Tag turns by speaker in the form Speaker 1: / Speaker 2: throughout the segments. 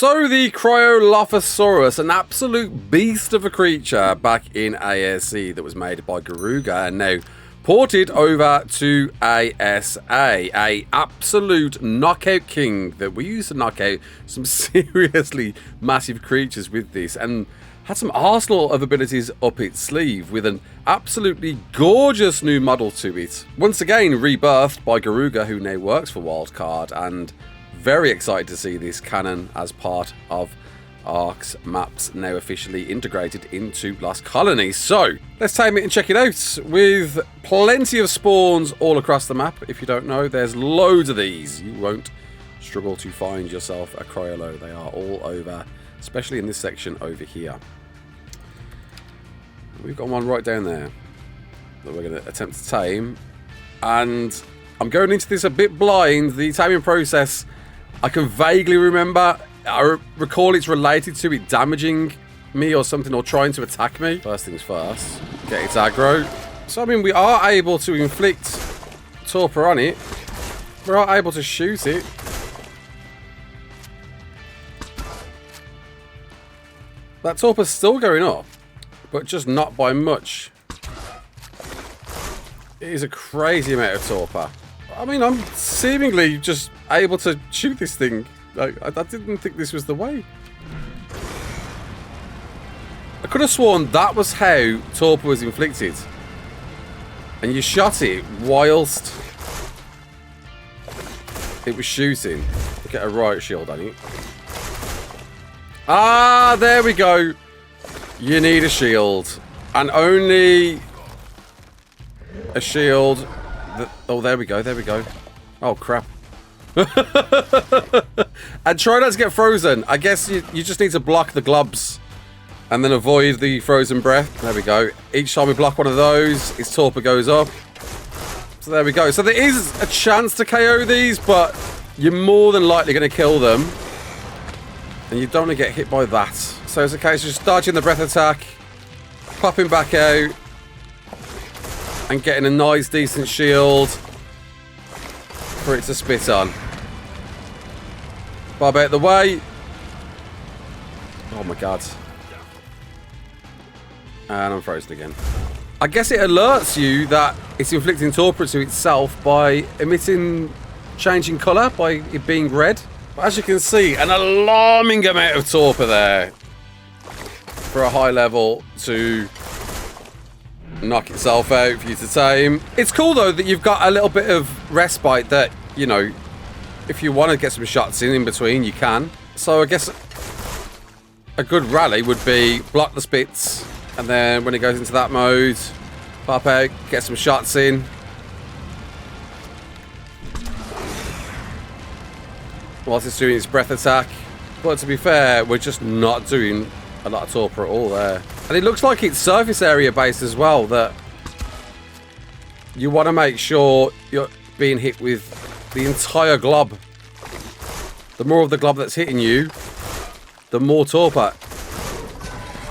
Speaker 1: So the Cryolophosaurus, an absolute beast of a creature back in ARC that was made by Garuga and now ported over to ASA, a absolute knockout king that we used to knock out some seriously massive creatures with this, and had some arsenal of abilities up its sleeve with an absolutely gorgeous new model to it. Once again rebirthed by Garuga, who now works for Wildcard, and very excited to see this Canon as part of ARK's maps now officially integrated into Lost Colonies. So let's tame it and check it out with plenty of spawns all across the map. If you don't know, there's loads of these. You won't struggle to find yourself a Cryolo. They are all over, especially in this section over here. We've got one right down there that we're going to attempt to tame, and I'm going into this a bit blind. The taming process, I can vaguely remember. I recall it's related to it damaging me or something, or trying to attack me. First things first, get its aggro. So I mean, we are able to inflict torpor on it. We are able to shoot it. That torpor's still going up, but just not by much. It is a crazy amount of torpor. I mean, I'm seemingly just able to shoot this thing. Like, I didn't think this was the way. I could have sworn that was how torpor was inflicted. And you shot it whilst it was shooting. Get a riot shield on it. Ah, there we go. You need a shield. And only a shield. Oh, there we go. There we go. Oh, crap. And try not to get frozen. I guess you just need to block the globs and then avoid the frozen breath. There we go. Each time we block one of those, its torpor goes up. So there we go. So there is a chance to KO these, but you're more than likely going to kill them. And you don't want to get hit by that. So it's a case of just dodging the breath attack, popping back out, and getting a nice, decent shield for it to spit on. Bob out the way. Oh my god. And I'm frozen again. I guess it alerts you that it's inflicting torpor to itself by emitting, changing colour, by it being red. But as you can see, an alarming amount of torpor there for a high level to knock itself out for you to tame. It's cool though that you've got a little bit of respite that, you know, if you want to get some shots in between, you can. So I guess a good rally would be block the spits, and then when it goes into that mode, pop out, get some shots in. Whilst it's doing its breath attack. But to be fair, we're just not doing a lot of torpor at all there. And it looks like it's surface area based as well, that you want to make sure you're being hit with the entire glob. The more of the glob that's hitting you, the more torpor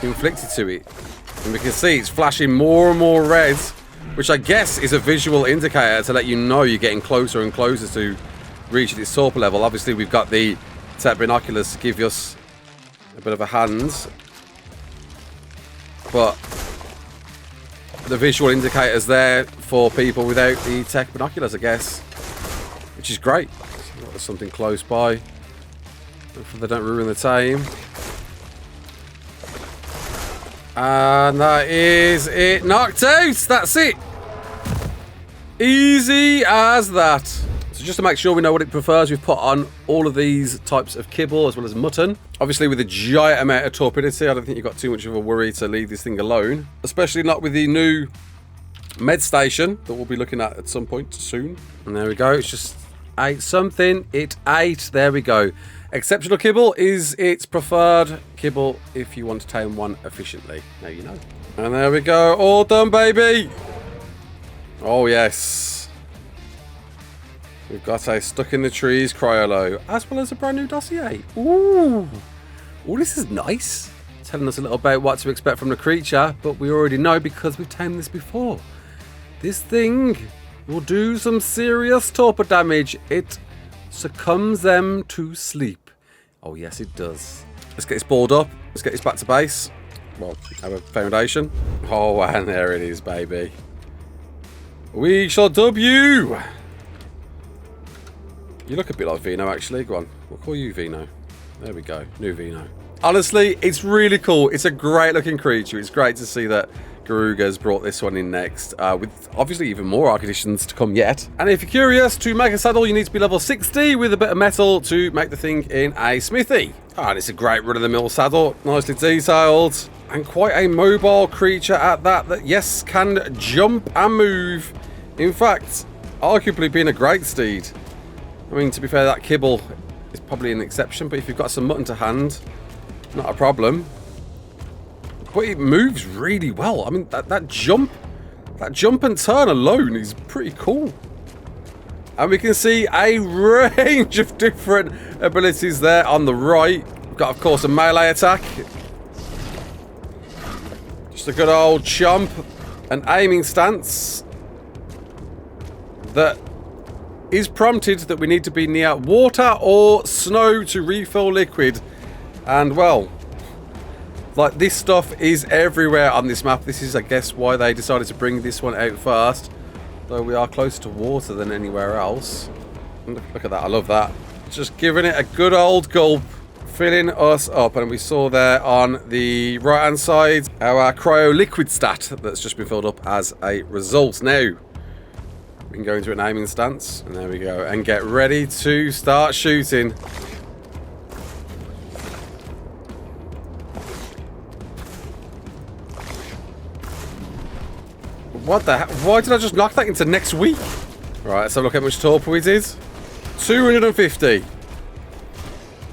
Speaker 1: inflicted to it. And we can see it's flashing more and more red, which I guess is a visual indicator to let you know you're getting closer and closer to reaching its torpor level. Obviously we've got the tech binoculars to give us a bit of a hand, but the visual indicators there for people without the tech binoculars, I guess, which is great. There's something close by. Hopefully they don't ruin the tame. And that is it, knocked out. That's it. Easy as that. So just to make sure we know what it prefers, we've put on all of these types of kibble as well as mutton. Obviously with a giant amount of torpidity, I don't think you've got too much of a worry to leave this thing alone. Especially not with the new med station that we'll be looking at some point soon. And there we go, it's just ate something. It ate, there we go. Exceptional kibble is its preferred kibble if you want to tame one efficiently. Now you know. And there we go, all done, baby. Oh yes. We've got a stuck in the trees Cryolo, as well as a brand new dossier. Ooh. Ooh, this is nice. Telling us a little about what to expect from the creature, but we already know because we've tamed this before. This thing will do some serious torpor damage. It succumbs them to sleep. Oh, yes, it does. Let's get this board up. Let's get this back to base. Well, have a foundation. Oh, and there it is, baby. We shall dub you. You look a bit like Vino, actually. Go on. We'll call you Vino. There we go. New Vino. Honestly, it's really cool. It's a great looking creature. It's great to see that Garuga's brought this one in next, with obviously even more ARK additions to come yet. And if you're curious, to make a saddle, you need to be level 60 with a bit of metal to make the thing in a smithy. And it's a great run-of-the-mill saddle, nicely detailed, and quite a mobile creature at that, yes, can jump and move. In fact, arguably being a great steed. I mean, to be fair, that kibble is probably an exception, but if you've got some mutton to hand, not a problem. But it moves really well. I mean, that jump and turn alone is pretty cool. And we can see a range of different abilities there on the right. We've got, of course, a melee attack. Just a good old chomp. An aiming stance that is prompted that we need to be near water or snow to refill liquid. And, well, like, this stuff is everywhere on this map. This is, I guess, why they decided to bring this one out first. Though we are closer to water than anywhere else. Look at that, I love that. Just giving it a good old gulp, filling us up. And we saw there on the right-hand side our cryo liquid stat that's just been filled up as a result. Now, we can go into an aiming stance. And there we go. And get ready to start shooting. What the heck? Why did I just knock that into next week? Right, let's have a look at how much torpor it is. 250.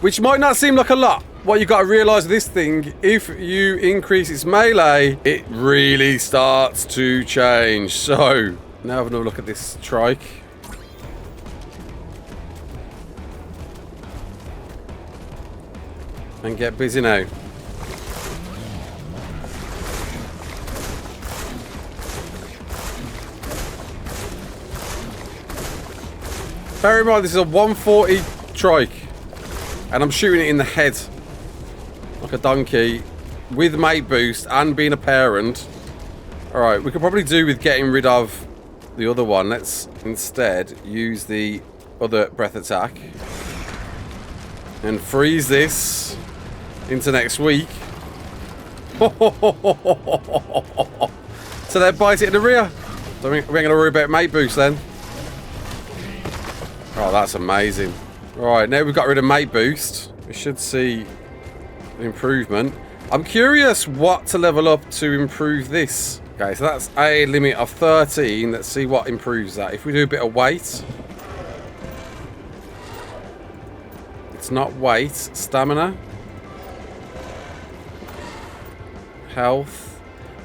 Speaker 1: Which might not seem like a lot. What you got to realise with this thing, if you increase its melee, it really starts to change. So, now have another look at this trike. And get busy now. Bear in mind, this is a 140 trike, and I'm shooting it in the head like a donkey with mate boost and being a parent. Alright, we could probably do with getting rid of the other one. Let's instead use the other breath attack and freeze this into next week. So they bite it in the rear. So we ain't going to worry about mate boost then. Oh, that's amazing. Right, now we've got rid of mate boost. We should see an improvement. I'm curious what to level up to improve this. Okay, so that's a limit of 13. Let's see what improves that. If we do a bit of weight. It's not weight. Stamina. Health.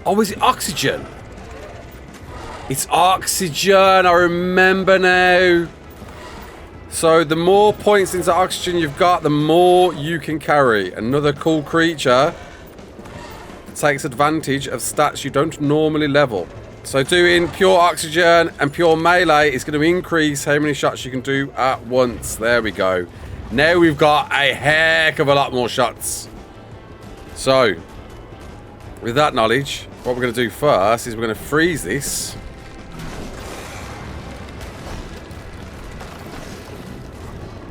Speaker 1: Oh, is it oxygen? It's oxygen. I remember now. So the more points into oxygen you've got, the more you can carry. Another cool creature takes advantage of stats you don't normally level. So doing pure oxygen and pure melee is going to increase how many shots you can do at once. There we go. Now we've got a heck of a lot more shots. So, with that knowledge, what we're going to do first is we're going to freeze this.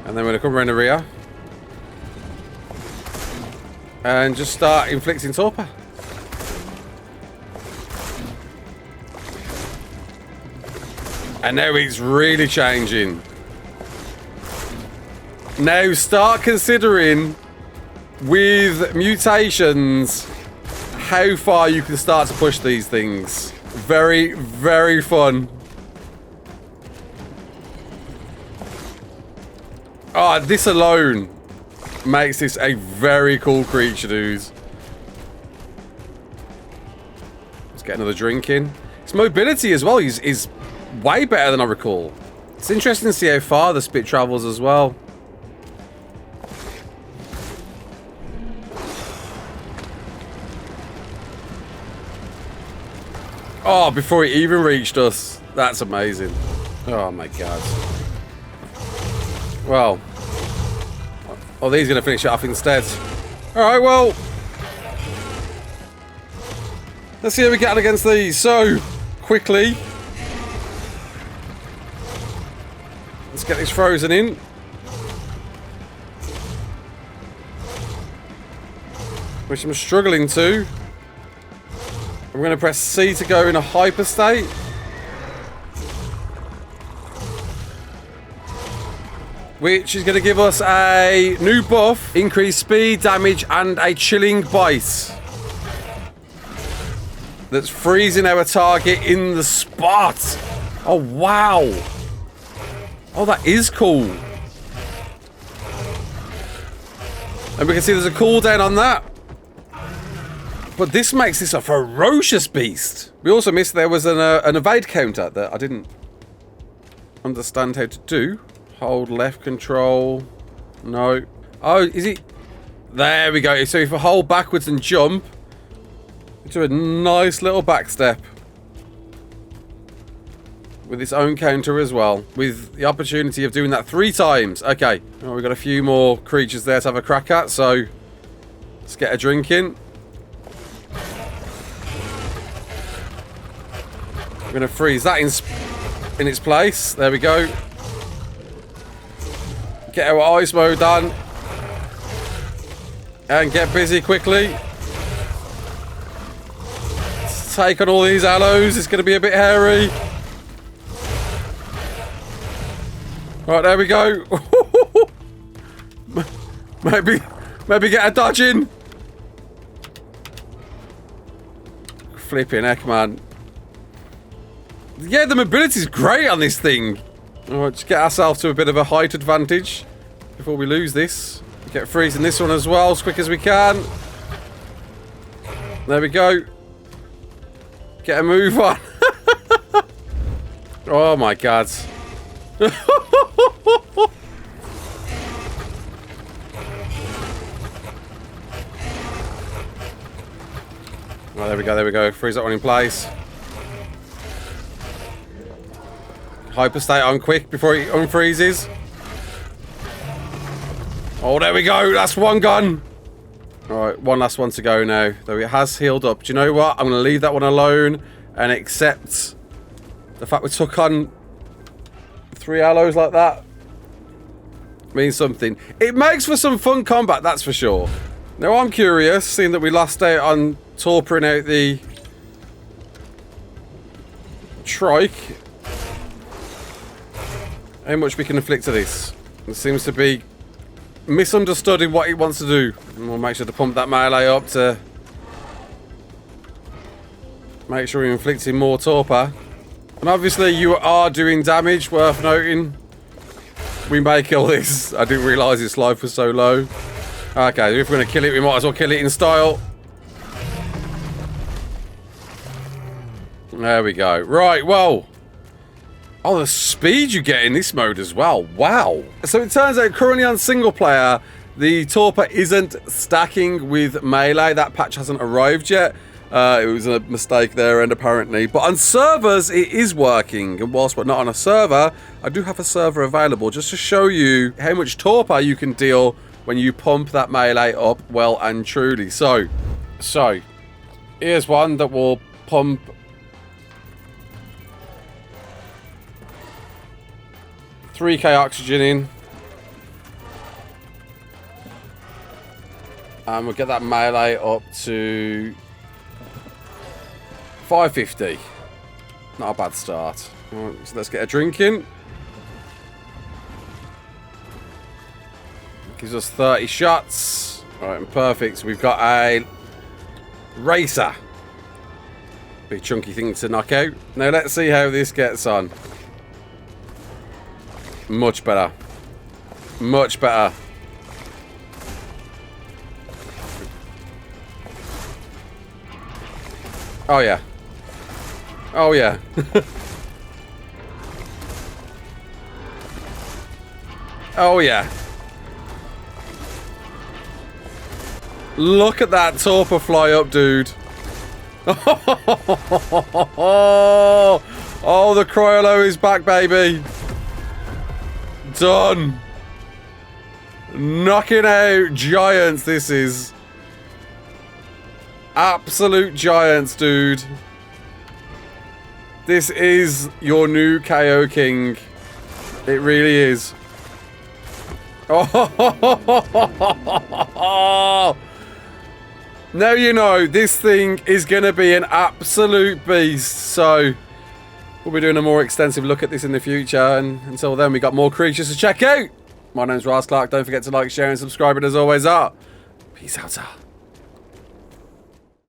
Speaker 1: And then we're going to come around the rear and just start inflicting torpor. And now it's really changing. Now start considering with mutations how far you can start to push these things. Very, very fun. Oh, this alone makes this a very cool creature, dudes. Let's get another drink in. Its mobility as well is way better than I recall. It's interesting to see how far the spit travels as well. Oh, before it even reached us. That's amazing. Oh my god. Well, Oh, these are going to finish it off instead. Alright, well. Let's see how we get on against these. So, quickly. Let's get this frozen in. Which I'm struggling to. I'm going to press C to go in a hyper state. Which is going to give us a new buff, increased speed, damage, and a chilling bite. That's freezing our target in the spot. Oh, wow. Oh, that is cool. And we can see there's a cooldown on that. But this makes this a ferocious beast. We also missed there was an evade counter that I didn't understand how to do. Hold left control. No. Oh, is it? There we go. So if I hold backwards and jump, do a nice little back step. With its own counter as well. With the opportunity of doing that 3 times. Okay. Well, we've got a few more creatures there to have a crack at. So let's get a drink in. We're going to freeze that in its place. There we go. Get our ice mode on. And get busy quickly. Let's take on all these aloes. It's going to be a bit hairy. Right, there we go. maybe get a dodge in. Flipping heck, man. Yeah, the mobility's great on this thing. Alright, just get ourselves to a bit of a height advantage before we lose this. Get freezing this one as well as quick as we can. There we go. Get a move on. Oh my god. Oh, there we go, there we go. Freeze that one in place. Hyperstate on quick before it unfreezes. Oh, there we go. That's one gone. Alright, one last one to go now. Though it has healed up. Do you know what? I'm going to leave that one alone and accept the fact we took on 3 aloes like that. Means something. It makes for some fun combat, that's for sure. Now, I'm curious, seeing that we lost out on torping out the trike, how much we can inflict to this. It seems to be misunderstood in what it wants to do. And we'll make sure to pump that melee up to make sure we're inflicting more torpor. And obviously you are doing damage, worth noting. We may kill this. I didn't realise its life was so low. Okay, if we're going to kill it, we might as well kill it in style. There we go. Right, well. Oh, the speed you get in this mode as well. Wow. So it turns out currently on single player, the torpor isn't stacking with melee. That patch hasn't arrived yet. It was a mistake there, and apparently. But on servers, it is working. And whilst we're not on a server, I do have a server available just to show you how much torpor you can deal when you pump that melee up well and truly. So here's one that will pump 3k oxygen in. And we'll get that melee up to 550. Not a bad start. Right, so let's get a drink in. Gives us 30 shots. Alright, and perfect. So we've got a racer. Big chunky thing to knock out. Now let's see how this gets on. Much better. Much better. Oh yeah. Oh yeah. Oh yeah. Look at that torpor fly up, dude. Oh, the Cryolo is back, baby. Done. Knocking out giants, this is. Absolute giants, dude. This is your new KO King. It really is. Oh, now you know this thing is going to be an absolute beast. So we'll be doing a more extensive look at this in the future. And until then, we got more creatures to check out. My name's Raasclark. Don't forget to like, share, and subscribe. And as always, peace out.